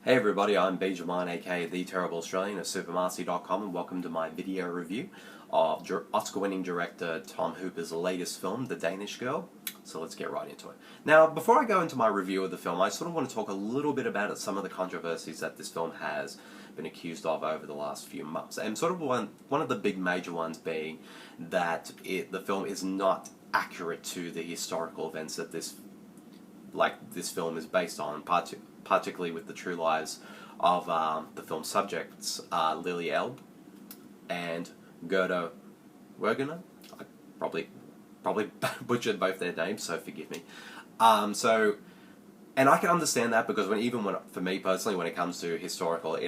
Hey everybody, I'm Benjamin, aka The Terrible Australian of supermarcy.com, and welcome to my video review of Oscar-winning director Tom Hooper's latest film, The Danish Girl. So let's get right into it. Now, before I go into my review of the film, I sort of want to talk a little bit about some of the controversies that this film has been accused of over the last few months. And sort of one of the big major ones being that the film is not accurate to the historical events that this film is based on, particularly with the true lives of the film subjects, Lili Elbe and Gerda Wegener. I probably butchered both their names, so forgive me. And I can understand that because for me personally, when it comes to historical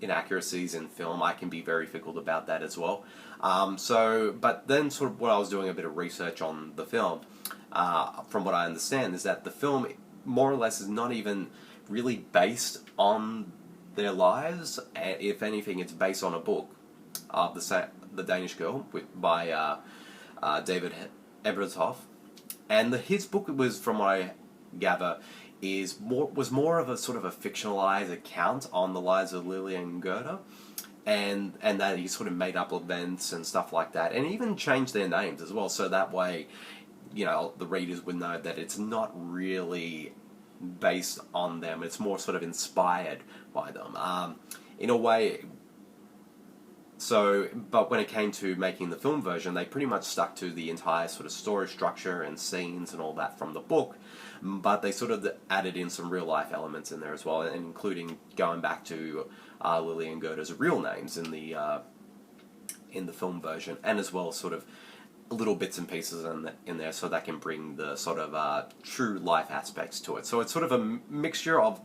inaccuracies in film, I can be very fickle about that as well. But then sort of what I was doing a bit of research on the film, from what I understand, is that the film more or less is not even really based on their lives. If anything, it's based on a book of the Danish Girl by David Ebertoft. And his book was, from what I gather, was more of a sort of a fictionalized account on the lives of Lili and Gerda, and that he sort of made up events and stuff like that, and even changed their names as well, so that way, you know, the readers would know that it's not really based on them, it's more sort of inspired by them, in a way. So, but when it came to making the film version, they pretty much stuck to the entire sort of story structure and scenes and all that from the book, but they sort of added in some real life elements in there as well, and including going back to Lili and Gerda's real names in the film version, and as well sort of little bits and pieces in there, so that can bring the sort of true life aspects to it. So it's sort of a mixture of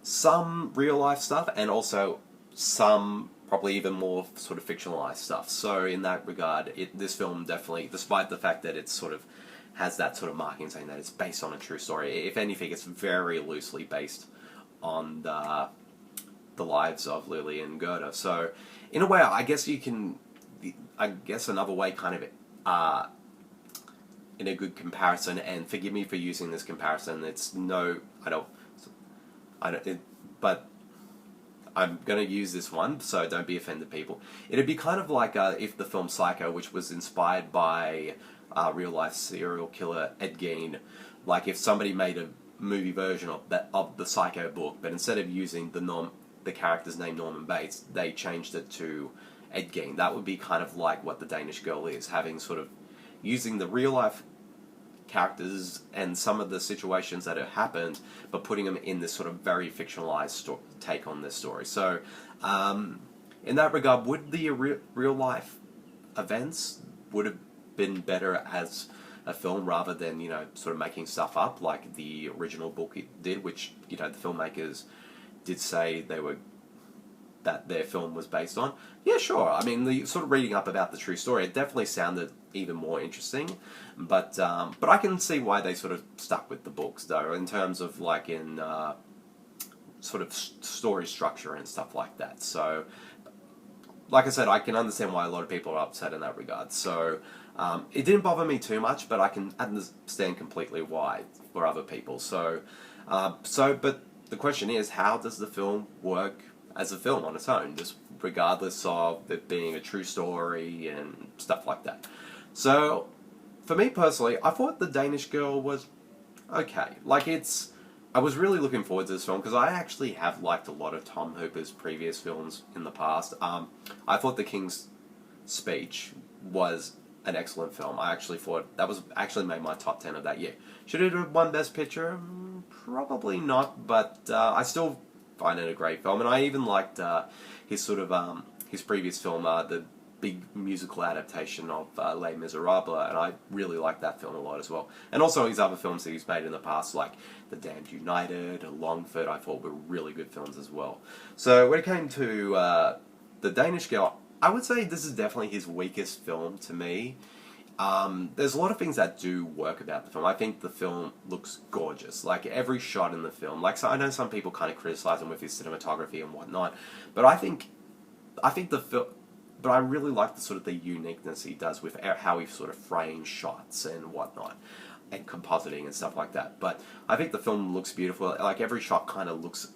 some real life stuff and also some probably even more sort of fictionalized stuff. So in that regard, this film definitely, despite the fact that it sort of has that sort of marking saying that it's based on a true story, if anything, it's very loosely based on the lives of Lili and Gerda. So in a way, I guess another way, kind of in a good comparison, and forgive me for using this comparison, but I'm going to use this one, so don't be offended, people. It'd be kind of like if the film Psycho, which was inspired by real-life serial killer Ed Gein, like if somebody made a movie version of the Psycho book, but instead of using the character's name Norman Bates, they changed it to Ed Gein. That would be kind of like what The Danish Girl is, having sort of using the real-life characters and some of the situations that have happened, but putting them in this sort of very fictionalized take on this story. So, in that regard, would the real-life events would have been better as a film rather than, you know, sort of making stuff up like the original book did, which, you know, the filmmakers did say that their film was based on? Yeah, sure. I mean, the sort of reading up about the true story, it definitely sounded even more interesting, but I can see why they sort of stuck with the books, though, in terms of like in sort of story structure and stuff like that. So, like I said, I can understand why a lot of people are upset in that regard. So, it didn't bother me too much, but I can understand completely why for other people. So, but the question is, how does the film work as a film on its own, just regardless of it being a true story and stuff like that? So, for me personally, I thought The Danish Girl was okay. I was really looking forward to this film because I actually have liked a lot of Tom Hooper's previous films in the past. I thought The King's Speech was an excellent film. I actually thought that was actually made my top 10 of that year. Should it have won Best Picture? Probably not, but I still find it a great film, and I even liked his sort of his previous film, the big musical adaptation of Les Miserables, and I really liked that film a lot as well. And also his other films that he's made in the past, like The Damned United and Longford, I thought were really good films as well. So when it came to The Danish Girl, I would say this is definitely his weakest film to me. There's a lot of things that do work about the film. I think the film looks gorgeous. Like, every shot in the film. Like, so I know some people kind of criticize him with his cinematography and whatnot, but I really like the sort of the uniqueness he does with how he sort of frames shots and whatnot. and compositing and stuff like that. But I think the film looks beautiful. Like every shot kind of looks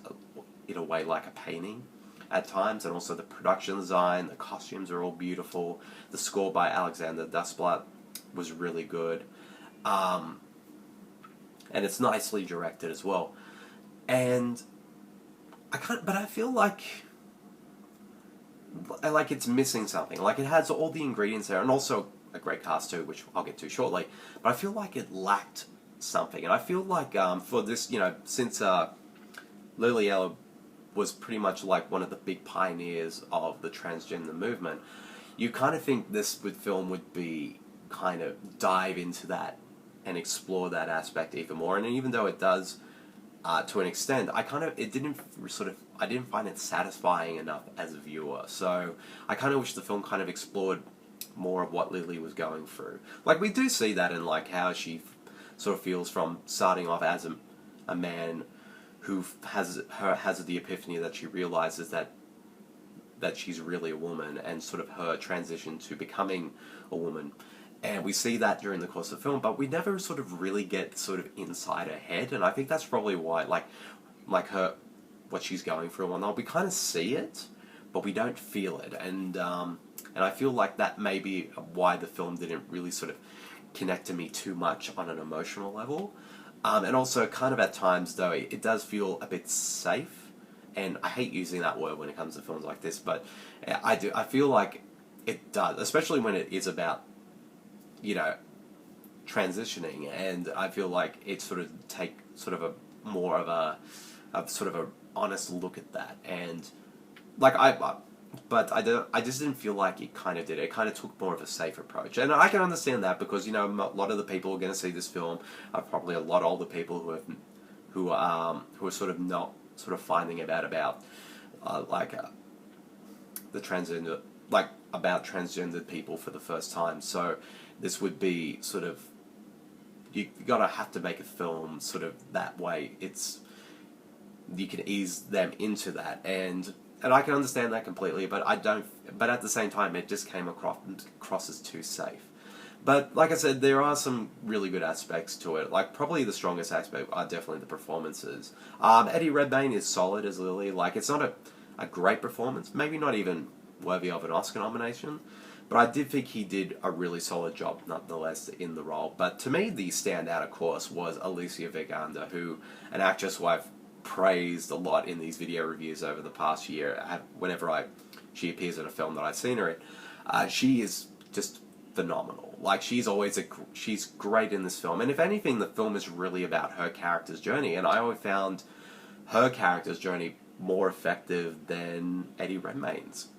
in a way like a painting at times, and also the production design, the costumes are all beautiful. The score by Alexander Desplat was really good, and it's nicely directed as well. And but I feel like it's missing something. Like it has all the ingredients there, and also a great cast too, which I'll get to shortly. But I feel like it lacked something, and I feel like for this, since Lili was pretty much like one of the big pioneers of the transgender movement, you kind of think this film would be kind of dive into that and explore that aspect even more. And even though it does, to an extent, I didn't find it satisfying enough as a viewer. So I kind of wish the film kind of explored more of what Lili was going through. Like we do see that in like how she sort of feels from starting off as a man who has the epiphany that she realizes that she's really a woman, and sort of her transition to becoming a woman. And we see that during the course of the film, but we never sort of really get sort of inside her head, and I think that's probably why, like her, what she's going through and whatnot, we kind of see it, but we don't feel it, and I feel like that may be why the film didn't really sort of connect to me too much on an emotional level. And also, kind of at times, though, it does feel a bit safe, and I hate using that word when it comes to films like this, but I feel like it does, especially when it is about, transitioning, and I feel like it sort of take sort of a more of a sort of a honest look at that, and like I just didn't feel like it kind of did. It kind of took more of a safe approach, and I can understand that because a lot of the people who are going to see this film are probably a lot older people who are sort of not sort of finding about the transgender, like about transgendered people for the first time. So this would be sort of, you gotta have to make a film sort of that way. You can ease them into that, and I can understand that completely, but I don't. But at the same time, it just came across as too safe. But like I said, there are some really good aspects to it. Like probably the strongest aspect are definitely the performances. Eddie Redmayne is solid as Lili. Like it's not a great performance, maybe not even worthy of an Oscar nomination, but I did think he did a really solid job nonetheless in the role. But to me, the standout, of course, was Alicia Vikander, an actress who I've praised a lot in these video reviews over the past year. Whenever she appears in a film that I've seen her in, she is just phenomenal. Like she's great in this film, and if anything, the film is really about her character's journey. And I always found her character's journey more effective than Eddie Redmayne's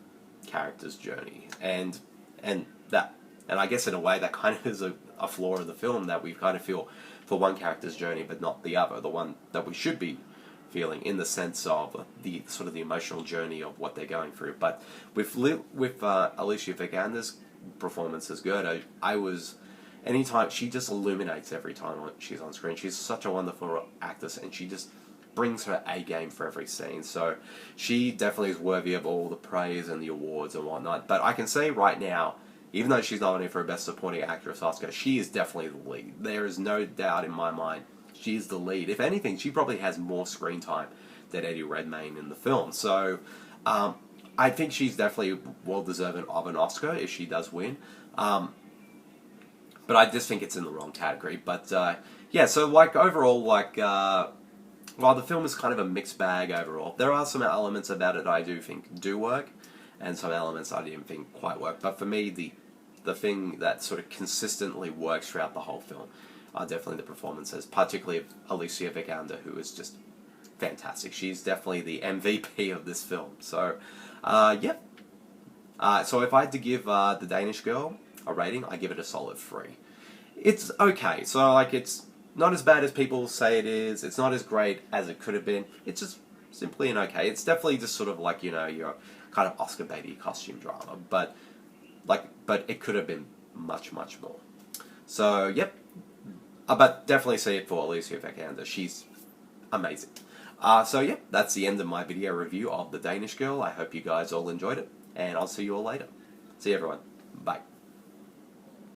character's journey, and I guess in a way that kind of is a flaw of the film, that we kind of feel for one character's journey but not the other, the one that we should be feeling in the sense of the sort of the emotional journey of what they're going through. But with Alicia Vikander's performance as Gerda, anytime she just illuminates every time she's on screen. She's such a wonderful actress, and she just brings her A game for every scene. So she definitely is worthy of all the praise and the awards and whatnot. But I can say right now, even though she's nominated for a Best Supporting Actress Oscar, she is definitely the lead. There is no doubt in my mind she's the lead. If anything, she probably has more screen time than Eddie Redmayne in the film. So I think she's definitely well deserving of an Oscar if she does win. But I just think it's in the wrong category. But yeah, so like overall, like while the film is kind of a mixed bag overall, there are some elements about it I do think do work, and some elements I didn't think quite work. But for me, the thing that sort of consistently works throughout the whole film are definitely the performances, particularly of Alicia Vikander, who is just fantastic. She's definitely the MVP of this film. So, yep. So if I had to give The Danish Girl a rating, I give it a solid 3. It's okay. So like it's not as bad as people say it is. It's not as great as it could have been. It's just simply an okay. It's definitely just sort of like, your kind of Oscar baity costume drama, but it could have been much, much more. So, yep. But definitely see it for Alicia Vikander. She's amazing. So, yep, that's the end of my video review of The Danish Girl. I hope you guys all enjoyed it, and I'll see you all later. See you, everyone. Bye.